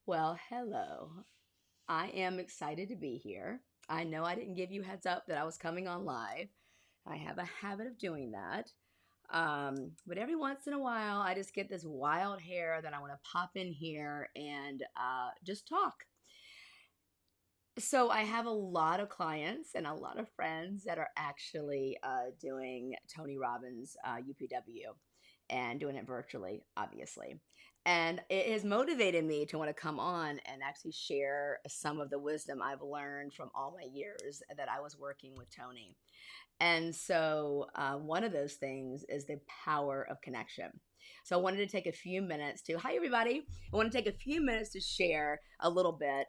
Well, hello. I am excited to be here. I know I didn't give you heads up that I was coming on live. I have a habit of doing that. But every once in a while, I just get this wild hair that I want to pop in here and just talk. So I have a lot of clients and a lot of friends that are actually doing Tony Robbins UPW and doing it virtually, obviously. And it has motivated me to want to come on and actually share some of the wisdom I've learned from all my years that I was working with Tony. And so, one of those things is the power of connection. So, I wanted to take a few minutes to, hi, everybody. I want to take a few minutes to share a little bit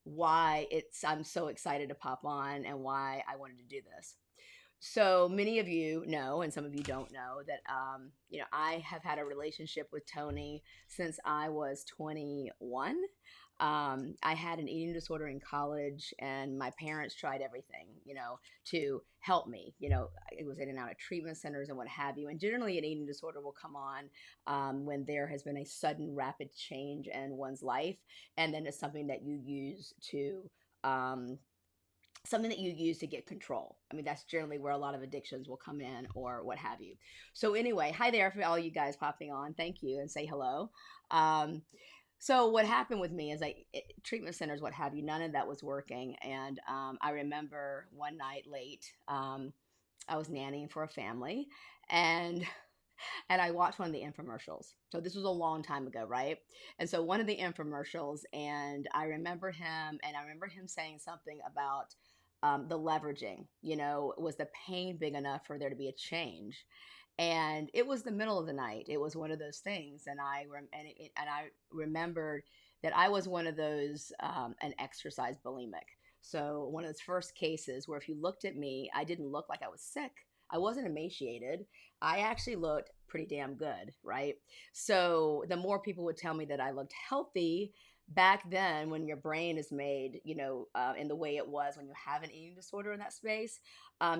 why I'm so excited to pop on and why I wanted to do this. So many of you know, and some of you don't know, that I have had a relationship with Tony since I was 21. I had an eating disorder in college, and my parents tried everything, to help me. It was in and out of treatment centers and what have you. And generally, an eating disorder will come on when there has been a sudden, rapid change in one's life, and then it's something that you use to um, something that you use to get control. I mean, that's generally where a lot of addictions will come in or what have you. So, anyway, hi there for all you guys popping on. Thank you and say hello. Um, so, what happened with me is treatment centers, what have you, none of that was working. And I remember one night late, I was nannying for a family and and I watched one of the infomercials. So this was a long time ago, right? And so one of the infomercials, and I remember him saying something about the leveraging. Was the pain big enough for there to be a change? And it was the middle of the night. It was one of those things, and I remembered that I was one of those an exercise bulimic. So one of those first cases where if you looked at me, I didn't look like I was sick. I wasn't emaciated. I actually looked pretty damn good, right? So the more people would tell me that I looked healthy back then, when your brain is made, in the way it was when you have an eating disorder in that space,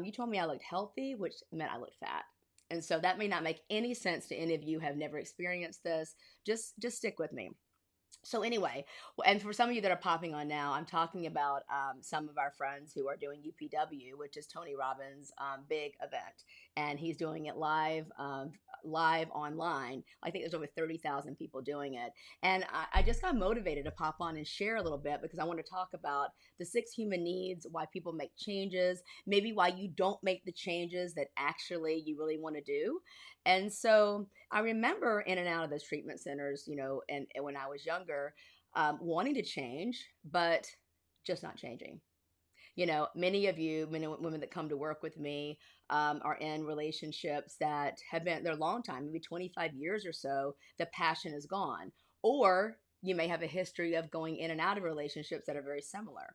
you told me I looked healthy, which meant I looked fat. And so that may not make any sense to any of you who have never experienced this. Just stick with me. So anyway, and for some of you that are popping on now, I'm talking about some of our friends who are doing UPW, which is Tony Robbins' big event, and he's doing it live online. I think there's over 30,000 people doing it, and I just got motivated to pop on and share a little bit because I want to talk about the 6 human needs, why people make changes, maybe why you don't make the changes that actually you really want to do, and so I remember in and out of those treatment centers, and when I was younger, wanting to change, but just not changing. Many of you, many women that come to work with me, are in relationships that have been their long time, maybe 25 years or so. The passion is gone, or you may have a history of going in and out of relationships that are very similar.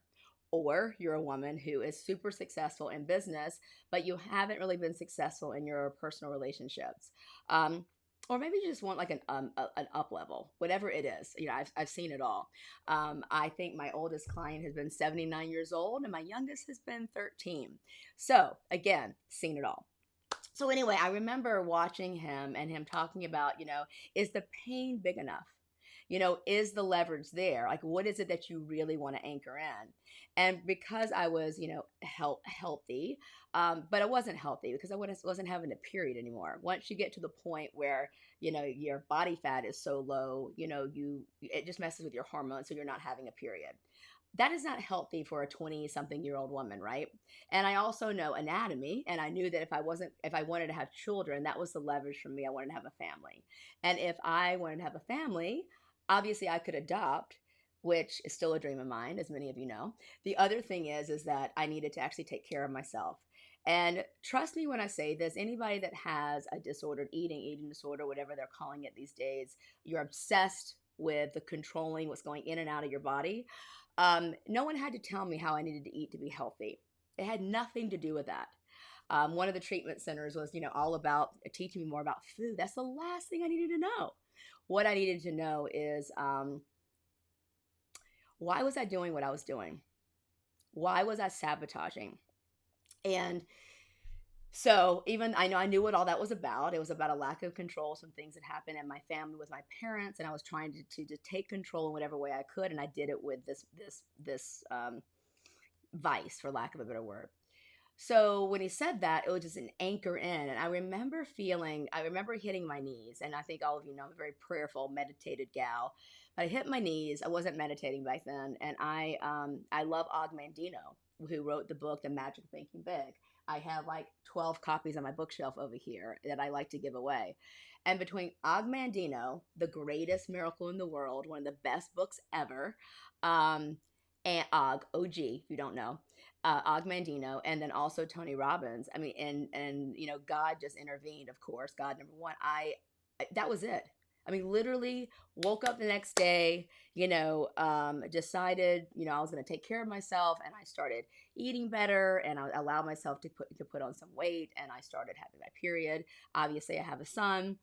Or you're a woman who is super successful in business, but you haven't really been successful in your personal relationships. Um, or maybe you just want like an up level, whatever it is. I've seen it all. I think my oldest client has been 79 years old, and my youngest has been 13. So again, seen it all. So anyway, I remember watching him and him talking about, is the pain big enough? Is the leverage there? Like, what is it that you really want to anchor in? And because I was, healthy, but I wasn't healthy because I wasn't having a period anymore. Once you get to the point where, your body fat is so low, it just messes with your hormones. So you're not having a period. That is not healthy for a 20 something year old woman, right? And I also know anatomy, and I knew that if I wanted to have children, that was the leverage for me. I wanted to have a family. And if I wanted to have a family, obviously I could adopt, which is still a dream of mine, as many of you know. The other thing is that I needed to actually take care of myself. And trust me when I say this, anybody that has a disordered eating disorder, whatever they're calling it these days, you're obsessed with the controlling what's going in and out of your body. No one had to tell me how I needed to eat to be healthy. It had nothing to do with that. One of the treatment centers was, all about teaching me more about food. That's the last thing I needed to know. What I needed to know is why was I doing what I was doing? Why was I sabotaging? And So even I know I knew what all that was about. It was about a lack of control, some things that happened in my family with my parents, and I was trying to take control in whatever way I could, and I did it with this vice, for lack of a better word. So when he said that, it was just an anchor in. And I remember hitting my knees. And I think all of you know I'm a very prayerful, meditated gal. But I hit my knees. I wasn't meditating back then. And I love Og Mandino, who wrote the book, The Magic of Thinking Big. I have like 12 copies on my bookshelf over here that I like to give away. And between Og Mandino, The Greatest Miracle in the World, one of the best books ever, um, and OG, if you don't know, Og Mandino, and then also Tony Robbins. I mean, and you know, God just intervened. Of course, God number one. That was it. I mean, literally woke up the next day. Decided I was going to take care of myself, and I started eating better, and I allowed myself to put on some weight, and I started having my period. Obviously, I have a son,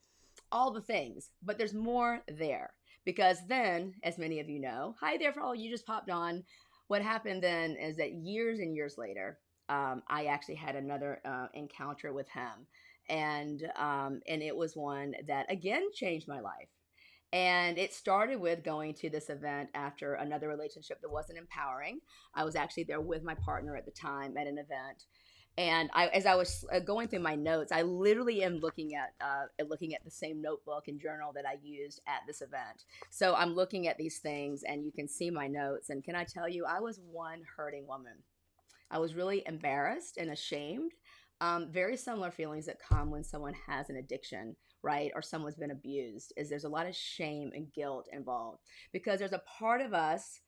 all the things, but there's more there. Because then, as many of you know, hi there for all you just popped on. What happened then is that years and years later, I actually had another encounter with him, and it was one that again changed my life. And it started with going to this event after another relationship that wasn't empowering. I was actually there with my partner at the time at an event, and as I was going through my notes, I literally am looking at the same notebook and journal that I used at this event. So I'm looking at these things, and you can see my notes. And can I tell you, I was one hurting woman. I was really embarrassed and ashamed. Very similar feelings that come when someone has an addiction, right? Or someone's been abused, is there's a lot of shame and guilt involved, because there's a part of us,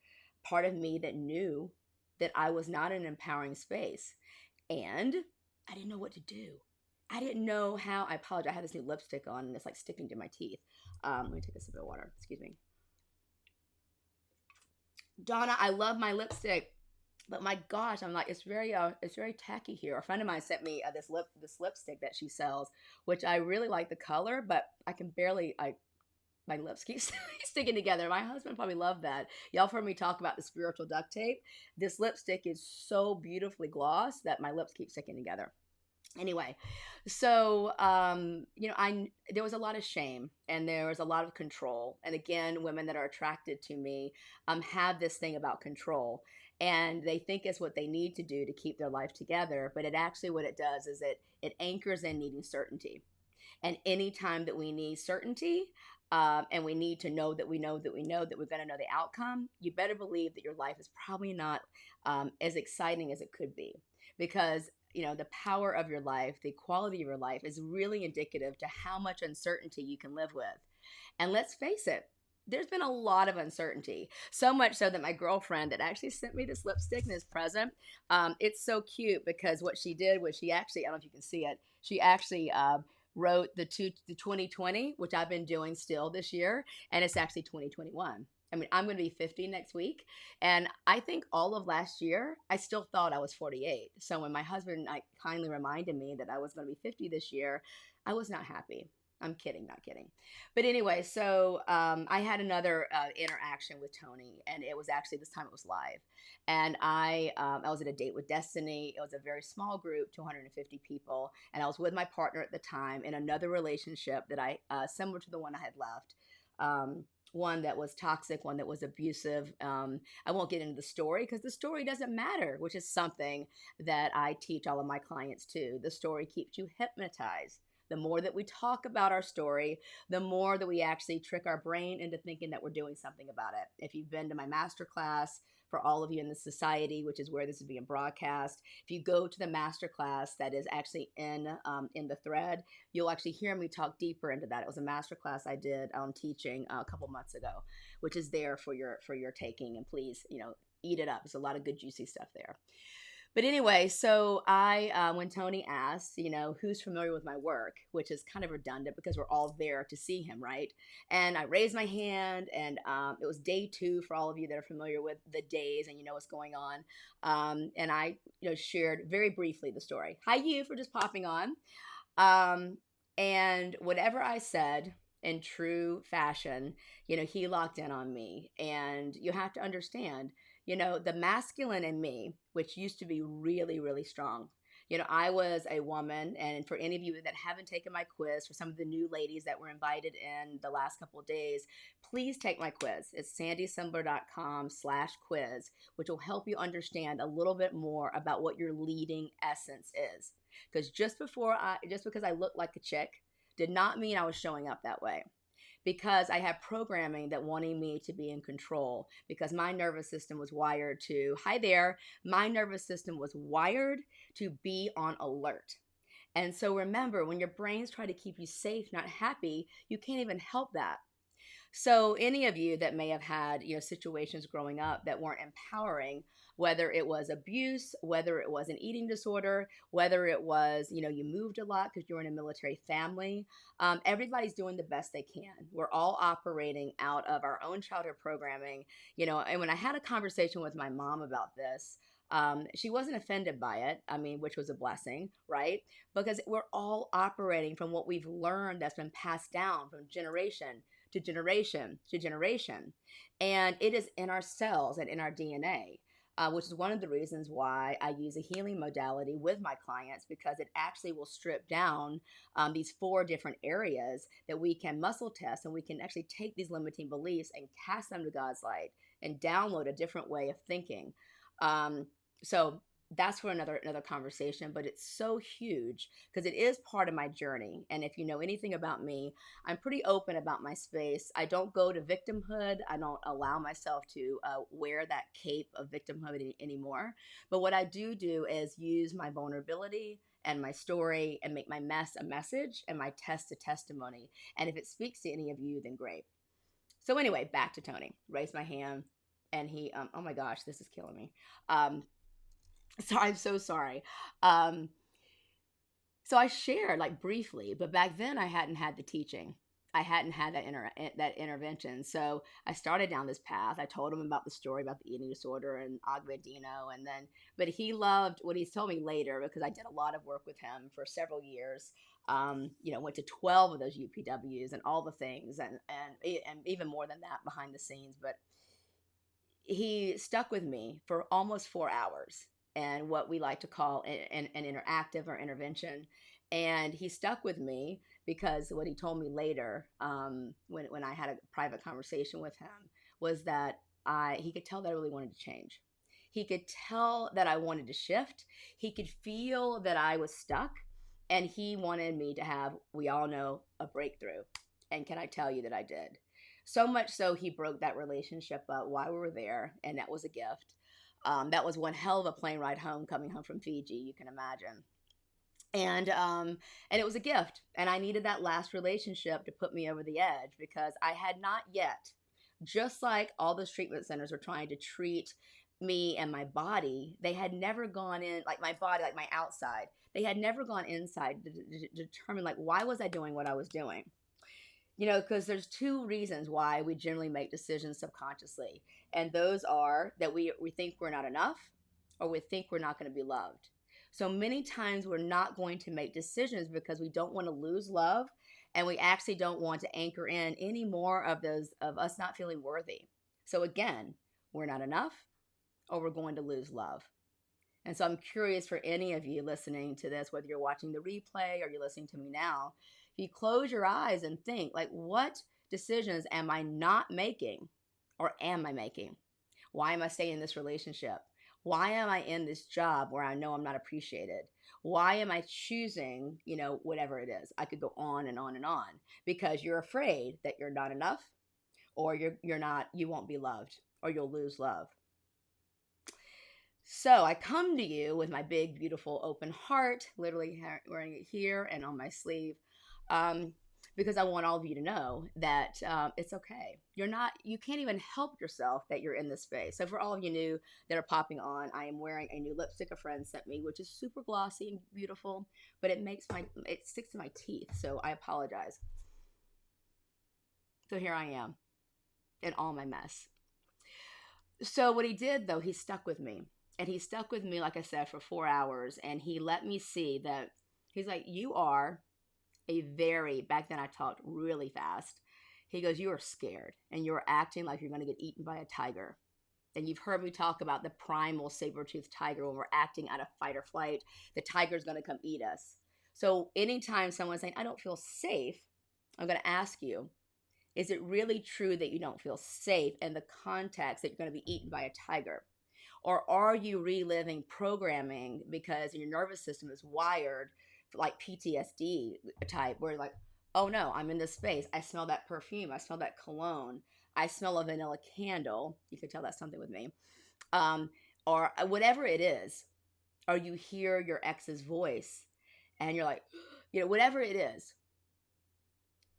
part of me that knew that I was not in an empowering space. And I didn't know what to do. I didn't know how. I apologize. I have this new lipstick on, and it's like sticking to my teeth. Let me take a sip of water. Excuse me. Donna, I love my lipstick, but my gosh, I'm like, it's very tacky here. A friend of mine sent me this lipstick that she sells, which I really like the color, but I can barely. My lips keep sticking together. My husband probably loved that. Y'all have heard me talk about the spiritual duct tape. This lipstick is so beautifully glossed that my lips keep sticking together. Anyway, so I there was a lot of shame, and there was a lot of control. And again, women that are attracted to me have this thing about control, and they think it's what they need to do to keep their life together. But it actually, what it does is it anchors in needing certainty. And anytime that we need certainty, and we need to know that we know that we know that we're going to know the outcome, you better believe that your life is probably not as exciting as it could be. Because the power of your life, the quality of your life, is really indicative to how much uncertainty you can live with. And let's face it, there's been a lot of uncertainty. So much so that my girlfriend that actually sent me this lipstick and this present, it's so cute, because what she did was she actually, I don't know if you can see it, she actually wrote the 2020, which I've been doing still this year, and it's actually 2021. I mean, I'm going to be 50 next week, and I think all of last year I still thought I was 48. So when my husband kindly reminded me that I was going to be 50 this year, I was not happy. I'm kidding, not kidding. But anyway, so I had another interaction with Tony, and it was actually, this time it was live, and I was at a date with Destiny. It was a very small group, 250 people, and I was with my partner at the time in another relationship that I similar to the one I had left. One that was toxic, one that was abusive. I won't get into the story, because the story doesn't matter, which is something that I teach all of my clients too. The story keeps you hypnotized. The more that we talk about our story, the more that we actually trick our brain into thinking that we're doing something about it. If you've been to my master class, for all of you in the society, which is where this is being broadcast, if you go to the master class that is actually in the thread, you'll actually hear me talk deeper into that. It was a master class I did on teaching a couple months ago, which is there for your taking. And please, eat it up. There's a lot of good juicy stuff there. But anyway, so when Tony asked, who's familiar with my work, which is kind of redundant because we're all there to see him, right? And I raised my hand, and it was day 2 for all of you that are familiar with the days and you know what's going on. And I, shared very briefly the story. Hi, you, for just popping on. And whatever I said in true fashion, he locked in on me. And you have to understand, the masculine in me, which used to be really, really strong, I was a woman, and for any of you that haven't taken my quiz, for some of the new ladies that were invited in the last couple of days, please take my quiz. It's sandysembler.com/quiz, which will help you understand a little bit more about what your leading essence is. Because just because I look like a chick did not mean I was showing up that way, because I had programming that wanted me to be in control, because my nervous system was wired to, hi there, my nervous system was wired to be on alert. And so remember, when your brains try to keep you safe, not happy, you can't even help that. So any of you that may have had, situations growing up that weren't empowering, whether it was abuse, whether it was an eating disorder, whether it was, you moved a lot because you're in a military family, everybody's doing the best they can. We're all operating out of our own childhood programming, and when I had a conversation with my mom about this, she wasn't offended by it. I mean, which was a blessing, right? Because we're all operating from what we've learned that's been passed down from generation to generation to generation. And it is in our cells and in our DNA, which is one of the reasons why I use a healing modality with my clients, because it actually will strip down these 4 different areas that we can muscle test, and we can actually take these limiting beliefs and cast them to God's light and download a different way of thinking. So that's for another conversation, but it's so huge because it is part of my journey. And if you know anything about me, I'm pretty open about my space. I don't go to victimhood. I don't allow myself to wear that cape of victimhood anymore. But what I do is use my vulnerability and my story and make my mess a message and my test a testimony. And if it speaks to any of you, then great. So anyway, back to Tony. Raised my hand, and he, oh my gosh, this is killing me. So I'm so sorry. Um, so I shared like briefly, but back then I hadn't had the teaching. I hadn't had that intervention. So I started down this path. I told him about the story about the eating disorder and Agvedino, but he loved what he's told me later, because I did a lot of work with him for several years. Went to 12 of those UPWs and all the things, and even more than that behind the scenes. But he stuck with me for almost 4 hours, and what we like to call an interactive or intervention. And he stuck with me because what he told me later, when I had a private conversation with him, was that he could tell that I really wanted to change. He could tell that I wanted to shift. He could feel that I was stuck, and he wanted me to have, we all know, a breakthrough. And can I tell you that I did? So much so he broke that relationship up while we were there, and that was a gift. That was one hell of a plane ride home, coming home from Fiji, you can imagine. And it was a gift, and I needed that last relationship to put me over the edge, because I had not yet, just like all those treatment centers were trying to treat me and my body, they had never gone in, like my body, like my outside, they had never gone inside to determine, like, why was I doing what I was doing. Because there's 2 reasons why we generally make decisions subconsciously. And those are that we think we're not enough, or we think we're not going to be loved. So many times we're not going to make decisions because we don't want to lose love. And we actually don't want to anchor in any more of us not feeling worthy. So again, we're not enough, or we're going to lose love. And so I'm curious for any of you listening to this, whether you're watching the replay or you're listening to me now, if you close your eyes and think, like, what decisions am I not making, or am I making? Why am I staying in this relationship? Why am I in this job where I know I'm not appreciated? Why am I choosing, whatever it is? I could go on and on and on, because you're afraid that you're not enough, or you won't be loved, or you'll lose love. So I come to you with my big, beautiful, open heart, literally wearing it here and on my sleeve, because I want all of you to know that it's okay. You can't even help yourself that you're in this space. So for all of you new that are popping on, I am wearing a new lipstick a friend sent me, which is super glossy and beautiful, but it sticks to my teeth, so I apologize. So here I am in all my mess. So what he did, though, he stuck with me. And he stuck with me, like I said, for 4 hours. And he let me see that he's like, you are back then I talked really fast. He goes, you are scared, and you're acting like you're going to get eaten by a tiger. And you've heard me talk about the primal saber-toothed tiger. When we're acting out of fight or flight, the tiger's going to come eat us. So anytime someone's saying, I don't feel safe, I'm going to ask you, is it really true that you don't feel safe in the context that you're going to be eaten by a tiger? Or are you reliving programming because your nervous system is wired like PTSD type, where like, oh no, I'm in this space. I smell that perfume. I smell that cologne. I smell a vanilla candle. You could tell that's something with me. Um, or whatever it is, or you hear your ex's voice and you're like, whatever it is.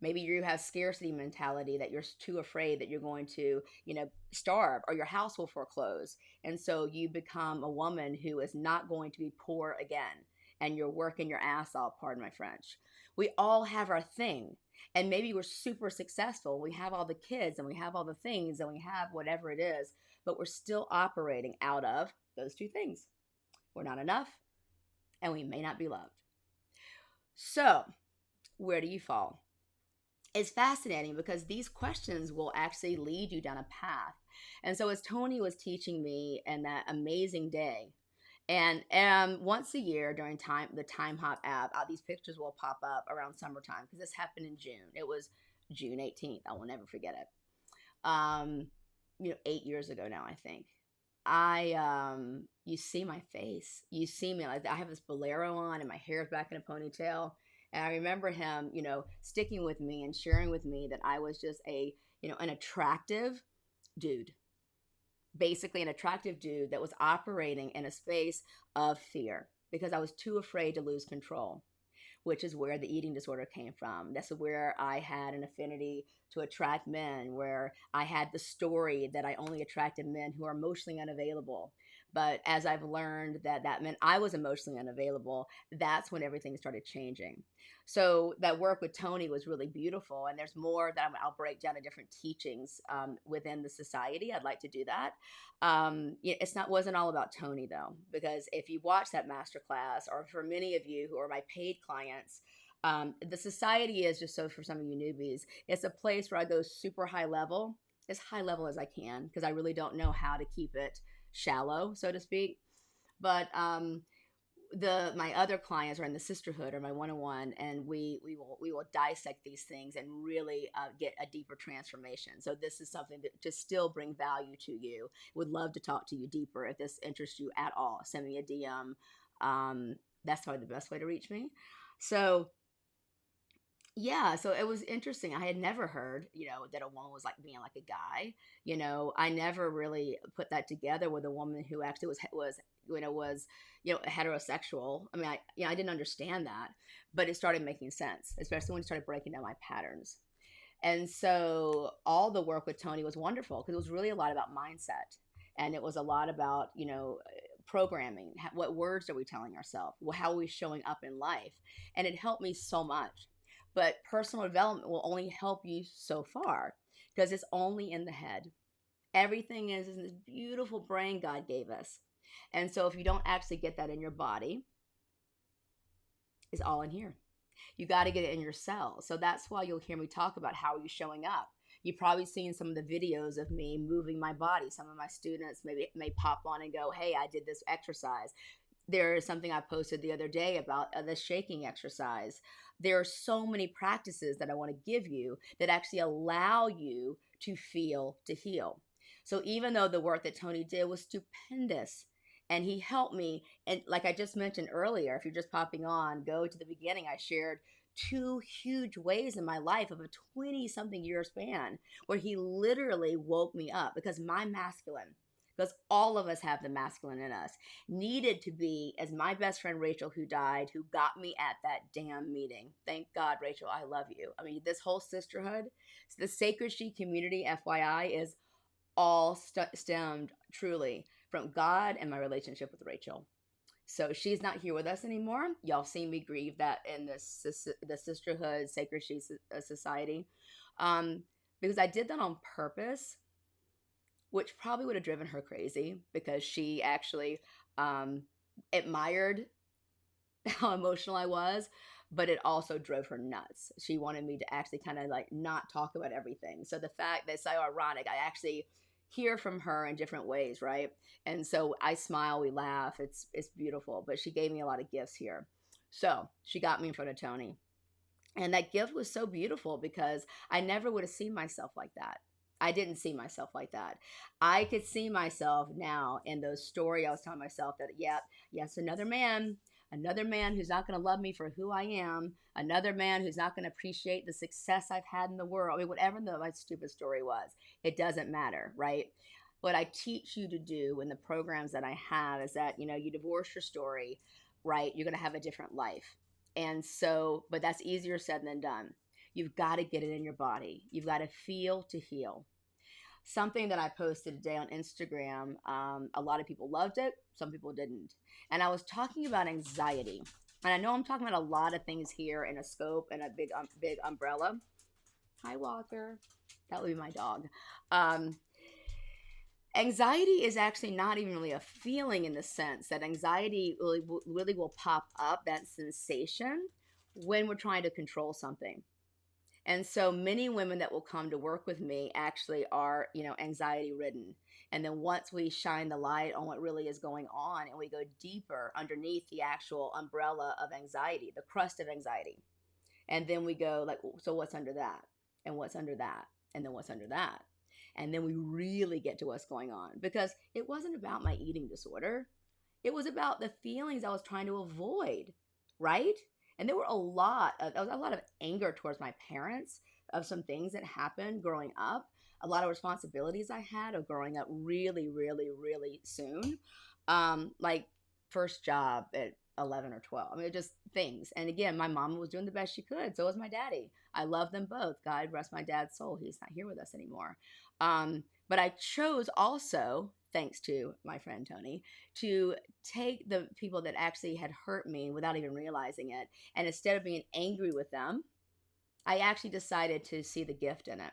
Maybe you have scarcity mentality that you're too afraid that you're going to, starve or your house will foreclose. And so you become a woman who is not going to be poor again. And you're working your ass off, pardon my French. We all have our thing. And maybe we're super successful. We have all the kids and we have all the things and we have whatever it is, but we're still operating out of those two things. We're not enough and we may not be loved. So, where do you fall? It's fascinating because these questions will actually lead you down a path. And so, as Tony was teaching me in that amazing day, and once a year during the Time Hop app, these pictures will pop up around summertime because this happened in June. It was June 18th. I will never forget it. 8 years ago now, I think. You see my face. You see me. Like, I have this bolero on and my hair is back in a ponytail. And I remember him, sticking with me and sharing with me that I was just an attractive dude. Basically an attractive dude that was operating in a space of fear because I was too afraid to lose control, which is where the eating disorder came from. That's where I had an affinity to attract men, where I had the story that I only attracted men who are emotionally unavailable. But as I've learned that meant I was emotionally unavailable, that's when everything started changing. So that work with Tony was really beautiful. And there's more that I'll break down in different teachings within the society. I'd like to do that. Wasn't all about Tony though, because if you watch that masterclass, or for many of you who are my paid clients, the society is just, so for some of you newbies, it's a place where I go super high level, as high level as I can, because I really don't know how to keep it shallow, so to speak. But my other clients are in the sisterhood or my one-on-one, and we will dissect these things and really get a deeper transformation. So this is something that to still bring value to you. Would love to talk to you deeper if this interests you at all. Send me a DM. That's probably the best way to reach me. So yeah, so it was interesting. I had never heard, that a woman was like being like a guy. I never really put that together with a woman who actually was heterosexual. I mean, I didn't understand that, but it started making sense, especially when you started breaking down my patterns. And so all the work with Tony was wonderful because it was really a lot about mindset, and it was a lot about, programming. What words are we telling ourselves? How are we showing up in life? And it helped me so much. But personal development will only help you so far because it's only in the head. Everything is in this beautiful brain God gave us. And so if you don't actually get that in your body, it's all in here. You got to get it in your cells. So that's why you'll hear me talk about how are you showing up. You've probably seen some of the videos of me moving my body. Some of my students may pop on and go, hey, I did this exercise. There is something I posted the other day about the shaking exercise. There are so many practices that I want to give you that actually allow you to feel, to heal. So even though the work that Tony did was stupendous, and he helped me, and like I just mentioned earlier, if you're just popping on, go to the beginning. I shared 2 huge ways in my life of a 20-something year span where he literally woke me up because my masculine, because all of us have the masculine in us, needed to be, as my best friend Rachel, who died, who got me at that damn meeting. Thank God, Rachel, I love you. I mean, this whole sisterhood, the SakredShe community, FYI, is all stemmed truly from God and my relationship with Rachel. So she's not here with us anymore. Y'all seen me grieve that in the sisterhood, SakredShe society, because I did that on purpose, which probably would have driven her crazy because she actually admired how emotional I was, but it also drove her nuts. She wanted me to actually kind of like not talk about everything. So the fact that's so ironic, hear from her in different ways, right? And so I smile, we laugh. It's beautiful. But she gave me a lot of gifts here. So she got me in front of Tony. And that gift was so beautiful because I never would have seen myself like that. I didn't see myself like that. I could see myself now in those story I was telling myself that, yeah, yes, another man who's not going to love me for who I am, another man who's not going to appreciate the success I've had in the world. I mean, whatever my stupid story was, it doesn't matter, right? What I teach you to do in the programs that I have is that, you divorce your story, right? You're going to have a different life. And so, but that's easier said than done. You've got to get it in your body. You've got to feel to heal. Something that I posted today on Instagram, a lot of people loved it, some people didn't. And I was talking about anxiety. And I know I'm talking about a lot of things here in a scope and a big umbrella. Hi, Walker. That would be my dog. Anxiety is actually not even really a feeling in the sense that anxiety really will pop up, that sensation, when we're trying to control something. And so many women that will come to work with me actually are, anxiety ridden. And then once we shine the light on what really is going on and we go deeper underneath the actual umbrella of anxiety, the crust of anxiety, and then we go like, so what's under that? And what's under that? And then what's under that? And then we really get to what's going on, because it wasn't about my eating disorder. It was about the feelings I was trying to avoid, right? And there were a lot of anger towards my parents of some things that happened growing up, a lot of responsibilities I had of growing up really, really, really soon. Like first job at 11 or 12. I mean, just things. And again, my mom was doing the best she could. So was my daddy. I love them both. God rest my dad's soul. He's not here with us anymore. But I chose also, thanks to my friend Tony, to take the people that actually had hurt me without even realizing it. And instead of being angry with them, I actually decided to see the gift in it.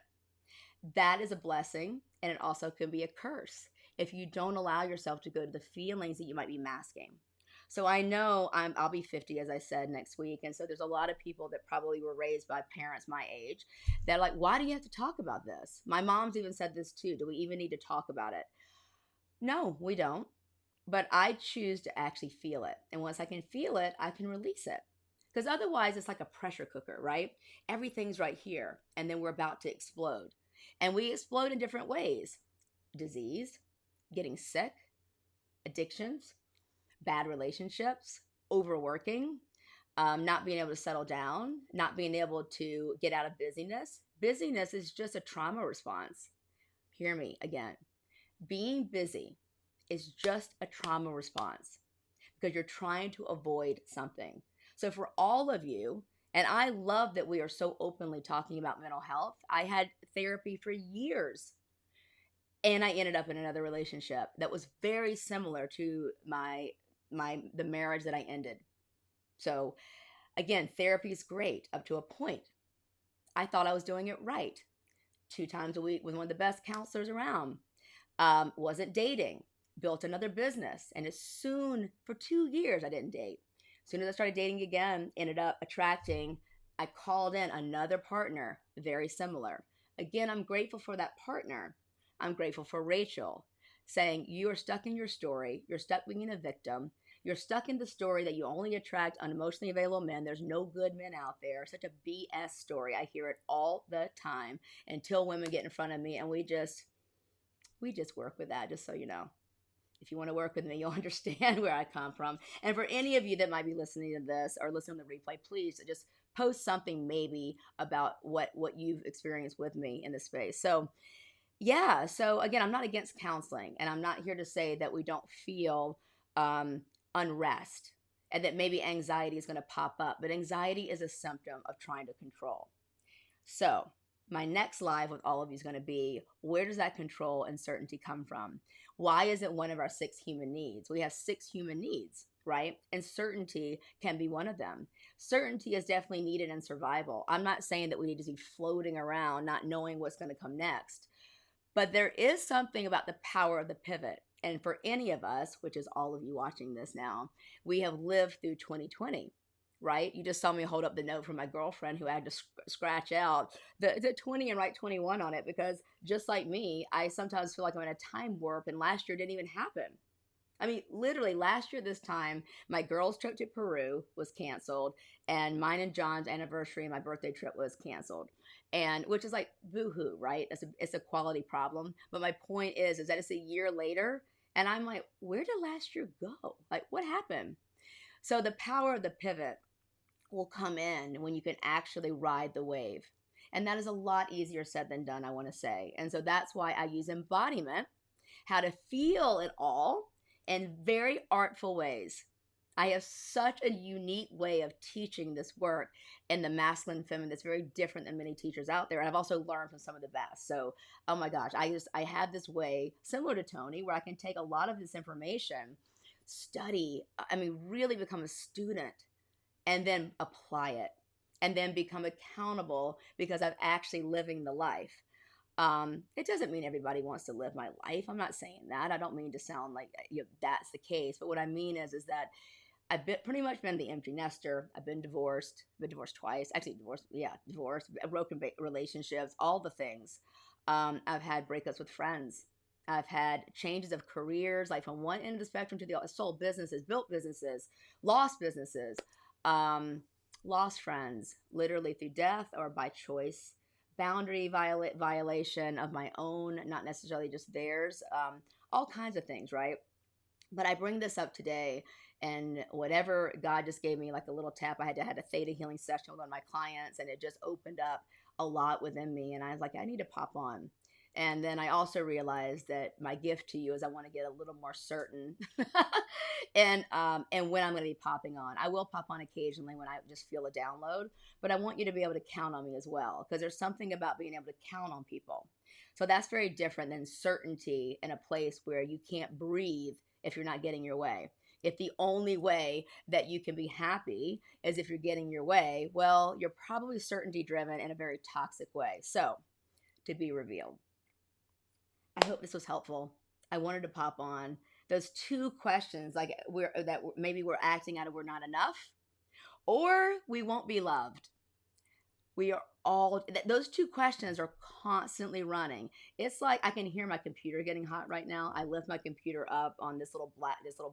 That is a blessing, and it also can be a curse if you don't allow yourself to go to the feelings that you might be masking. So I know I'll be 50, as I said, next week. And so there's a lot of people that probably were raised by parents my age that are like, why do you have to talk about this? My mom's even said this too. Do we even need to talk about it? No, we don't. But I choose to actually feel it. And once I can feel it, I can release it. Because otherwise, it's like a pressure cooker, right? Everything's right here. And then we're about to explode. And we explode in different ways: disease, getting sick, addictions, bad relationships, overworking, not being able to settle down, not being able to get out of busyness. Busyness is just a trauma response. Hear me again. Being busy is just a trauma response because you're trying to avoid something. So for all of you, and I love that we are so openly talking about mental health. I had therapy for years, and I ended up in another relationship that was very similar to the marriage that I ended. So again, therapy is great up to a point. I thought I was doing it right. 2 times a week with one of the best counselors around. Wasn't dating. Built another business. And for 2 years, I didn't date. As soon as I started dating again, ended up attracting, I called in another partner, very similar. Again, I'm grateful for that partner. I'm grateful for Rachel saying, you are stuck in your story. You're stuck being a victim. You're stuck in the story that you only attract unemotionally available men. There's no good men out there. Such a BS story. I hear it all the time until women get in front of me, and we just work with that, just so you know. If you want to work with me, you'll understand where I come from. And for any of you that might be listening to this or listening to the replay, please just post something maybe about what you've experienced with me in this space. So yeah, so again, I'm not against counseling, and I'm not here to say that we don't feel unrest and that maybe anxiety is going to pop up, but anxiety is a symptom of trying to control. So my next live with all of you is going to be, where does that control and certainty come from? Why is it one of our 6 human needs? We have 6 human needs, right? And certainty can be one of them. Certainty is definitely needed in survival. I'm not saying that we need to be floating around, not knowing what's going to come next. But there is something about the power of the pivot. And for any of us, which is all of you watching this now, we have lived through 2020. right? You just saw me hold up the note from my girlfriend who had to scratch out the 20 and write 21 on it, because just like me, I sometimes feel like I'm in a time warp, and last year didn't even happen. I mean, literally last year this time, my girls' trip to Peru was canceled, and mine and John's anniversary and my birthday trip was canceled. And which is like boohoo, right? It's a quality problem. But my point is that it's a year later, and I'm like, where did last year go? Like, what happened? So the power of the pivot will come in when you can actually ride the wave. And that is a lot easier said than done, I want to say. And so that's why I use embodiment, how to feel it all in very artful ways. I have such a unique way of teaching this work in the masculine feminine that's very different than many teachers out there. And I've also learned from some of the best. So, oh my gosh, I have this way similar to Tony where I can take a lot of this information, study, I mean, really become a student, and then apply it, and then become accountable because I'm actually living the life. It doesn't mean everybody wants to live my life. I'm not saying that. I don't mean to sound like that's the case. But what I mean is that I've pretty much been the empty nester. I've been divorced. Been divorced twice. Actually, divorced. Broken relationships. All the things. I've had breakups with friends. I've had changes of careers, like from one end of the spectrum to the other. Sold businesses, built businesses, lost businesses, lost friends, literally through death or by choice. Boundary violation of my own, not necessarily just theirs. All kinds of things, right? But I bring this up today, and whatever God just gave me, like a little tap. I had a theta healing session with one of my clients, and it just opened up a lot within me. And I was like, I need to pop on. And then I also realized that my gift to you is I want to get a little more certain, and when I'm going to be popping on. I will pop on occasionally when I just feel a download, but I want you to be able to count on me as well, because there's something about being able to count on people. So that's very different than certainty in a place where you can't breathe if you're not getting your way. If the only way that you can be happy is if you're getting your way, well, you're probably certainty driven in a very toxic way. So, to be revealed. I hope this was helpful. I wanted to pop on those two questions, like maybe we're acting out of we're not enough, or we won't be loved. We are all, those two questions are constantly running. It's like I can hear my computer getting hot right now. I lift my computer up on this little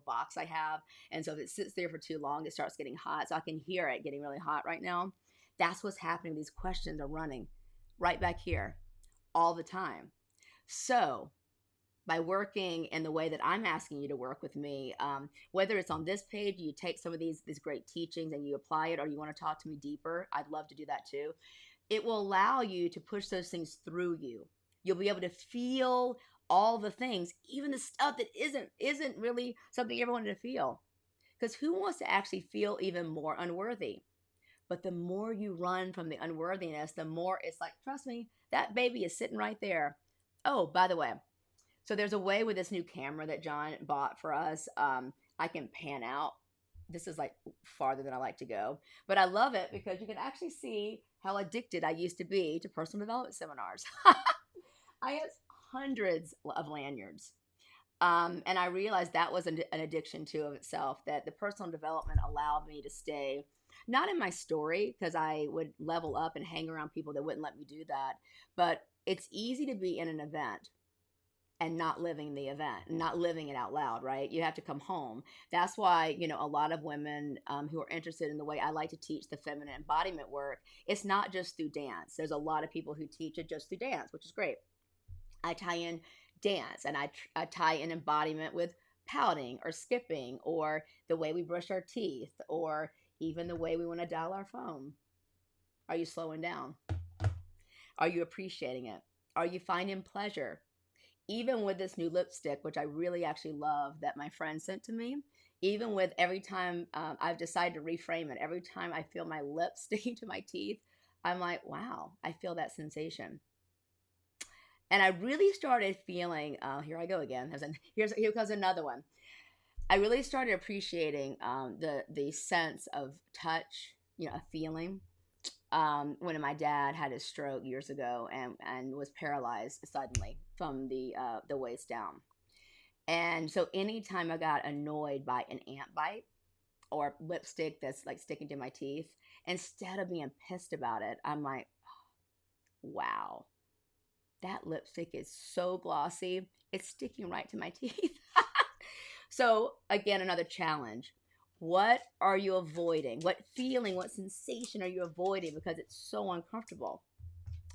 box I have, and so if it sits there for too long, it starts getting hot. So I can hear it getting really hot right now. That's what's happening. These questions are running right back here all the time. So, by working in the way that I'm asking you to work with me, whether it's on this page, you take some of these great teachings and you apply it, or you want to talk to me deeper, I'd love to do that too. It will allow you to push those things through you. You'll be able to feel all the things, even the stuff that isn't really something you ever wanted to feel. Because who wants to actually feel even more unworthy? But the more you run from the unworthiness, the more it's like, trust me, that baby is sitting right there. Oh, by the way, so there's a way with this new camera that John bought for us. I can pan out. This is like farther than I like to go, but I love it because you can actually see how addicted I used to be to personal development seminars. I had hundreds of lanyards. And I realized that was an addiction to of itself, that the personal development allowed me to stay not in my story, because I would level up and hang around people that wouldn't let me do that. But it's easy to be in an event and not living the event, not living it out loud, right? You have to come home. That's why, a lot of women who are interested in the way I like to teach the feminine embodiment work, it's not just through dance. There's a lot of people who teach it just through dance, which is great. I tie in dance, and I tie in embodiment with pouting or skipping, or the way we brush our teeth, or even the way we want to dial our phone. Are you slowing down? Are you appreciating it? Are you finding pleasure? Even with this new lipstick, which I really actually love, that my friend sent to me, even with every time I've decided to reframe it, every time I feel my lips sticking to my teeth, I'm like, wow, I feel that sensation. And I really started feeling, here I go again. Here comes another one. I really started appreciating the sense of touch, a feeling. When my dad had his stroke years ago and was paralyzed suddenly from the waist down. And so anytime I got annoyed by an ant bite, or lipstick that's like sticking to my teeth, instead of being pissed about it, I'm like, wow, that lipstick is so glossy. It's sticking right to my teeth. So, again, another challenge. What are you avoiding? What feeling, what sensation are you avoiding because it's so uncomfortable?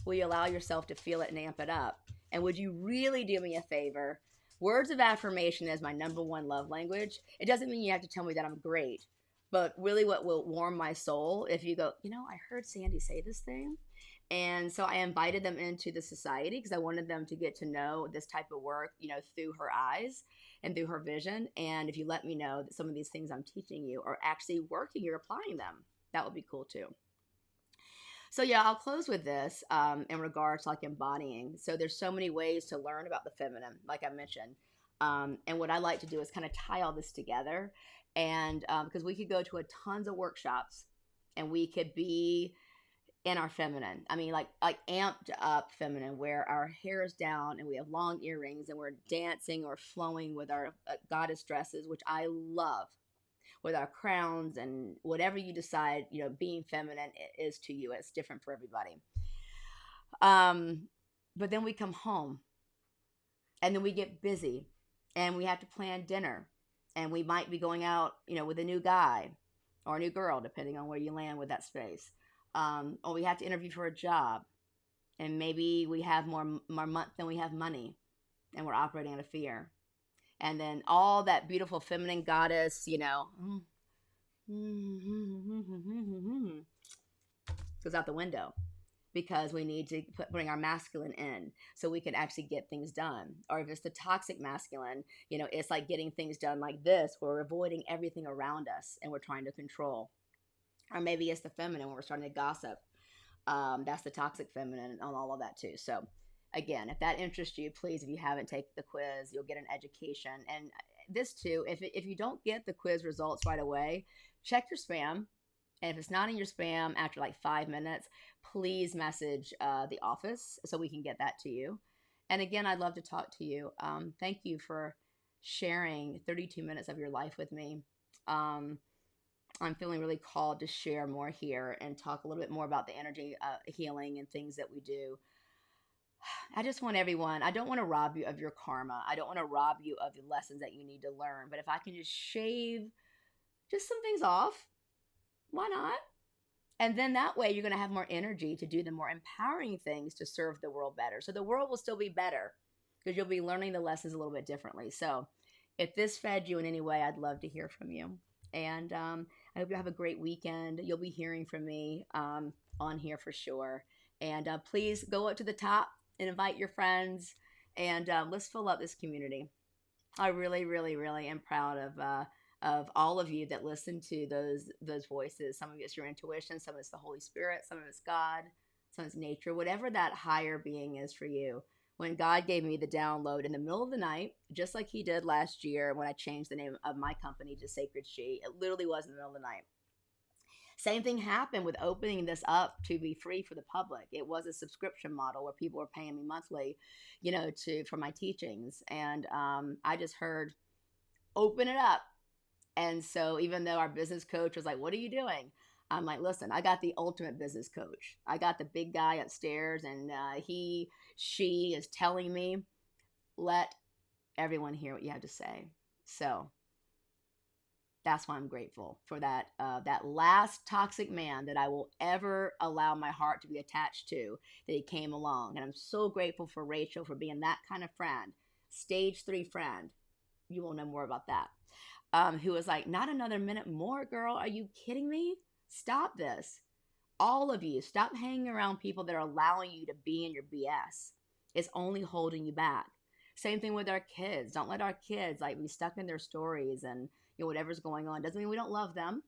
Will you allow yourself to feel it and amp it up? And would you really do me a favor? Words of affirmation is my number one love language. It doesn't mean you have to tell me that I'm great, but really what will warm my soul if you go, I heard Sandy say this thing. And so I invited them into the society because I wanted them to get to know this type of work, through her eyes and through her vision. And if you let me know that some of these things I'm teaching you are actually working, you're applying them, that would be cool too. So yeah, I'll close with this in regards to like embodying. So there's so many ways to learn about the feminine, like I mentioned. And what I like to do is kind of tie all this together. And because we could go to a tons of workshops and we could be in our feminine. I mean, like amped up feminine, where our hair is down and we have long earrings and we're dancing or flowing with our goddess dresses, which I love, with our crowns and whatever you decide, being feminine is to you. It's different for everybody. But then we come home and then we get busy and we have to plan dinner and we might be going out, with a new guy or a new girl, depending on where you land with that space. Or we have to interview for a job and maybe we have more month than we have money and we're operating out of fear. And then all that beautiful feminine goddess, goes out the window because we need to bring our masculine in so we can actually get things done. Or if it's the toxic masculine, it's like getting things done like this, where we're avoiding everything around us and we're trying to control. Or maybe it's the feminine when we're starting to gossip. That's the toxic feminine and all of that too. So again, if that interests you, please, if you haven't taken the quiz, you'll get an education. And this too, if you don't get the quiz results right away, check your spam. And if it's not in your spam after like 5 minutes, please message the office so we can get that to you. And again, I'd love to talk to you. Thank you for sharing 32 minutes of your life with me. I'm feeling really called to share more here and talk a little bit more about the energy healing and things that we do. I just want everyone, I don't want to rob you of your karma. I don't want to rob you of the lessons that you need to learn. But if I can just shave just some things off, why not? And then that way you're going to have more energy to do the more empowering things to serve the world better. So the world will still be better because you'll be learning the lessons a little bit differently. So if this fed you in any way, I'd love to hear from you. And I hope you have a great weekend. You'll be hearing from me on here for sure. And please go up to the top and invite your friends. And let's fill up this community. I really, really, really am proud of all of you that listen to those voices. Some of it's your intuition, some of it's the Holy Spirit, some of it's God, some of it's nature, whatever that higher being is for you. When God gave me the download in the middle of the night, just like he did last year when I changed the name of my company to SakredShe, it literally was in the middle of the night. Same thing happened with opening this up to be free for the public. It was a subscription model where people were paying me monthly, for my teachings. And I just heard, open it up. And so even though our business coach was like, what are you doing? I'm like, listen, I got the ultimate business coach. I got the big guy upstairs and she is telling me, let everyone hear what you have to say. So that's why I'm grateful for that last toxic man that I will ever allow my heart to be attached to, that he came along. And I'm so grateful for Rachel for being that kind of friend, stage 3 friend. You will know more about that. Who was like, not another minute more, girl. Are you kidding me? Stop this. All of you, stop hanging around people that are allowing you to be in your BS. It's only holding you back. Same thing with our kids. Don't let our kids be stuck in their stories and whatever's going on. Doesn't mean we don't love them.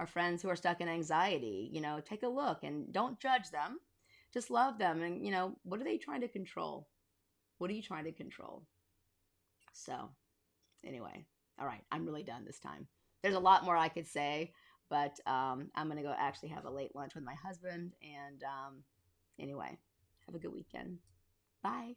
Our friends who are stuck in anxiety, take a look and don't judge them. Just love them. And, what are they trying to control? What are you trying to control? So anyway, all right, I'm really done this time. There's a lot more I could say, but I'm going to go actually have a late lunch with my husband. And anyway, have a good weekend. Bye.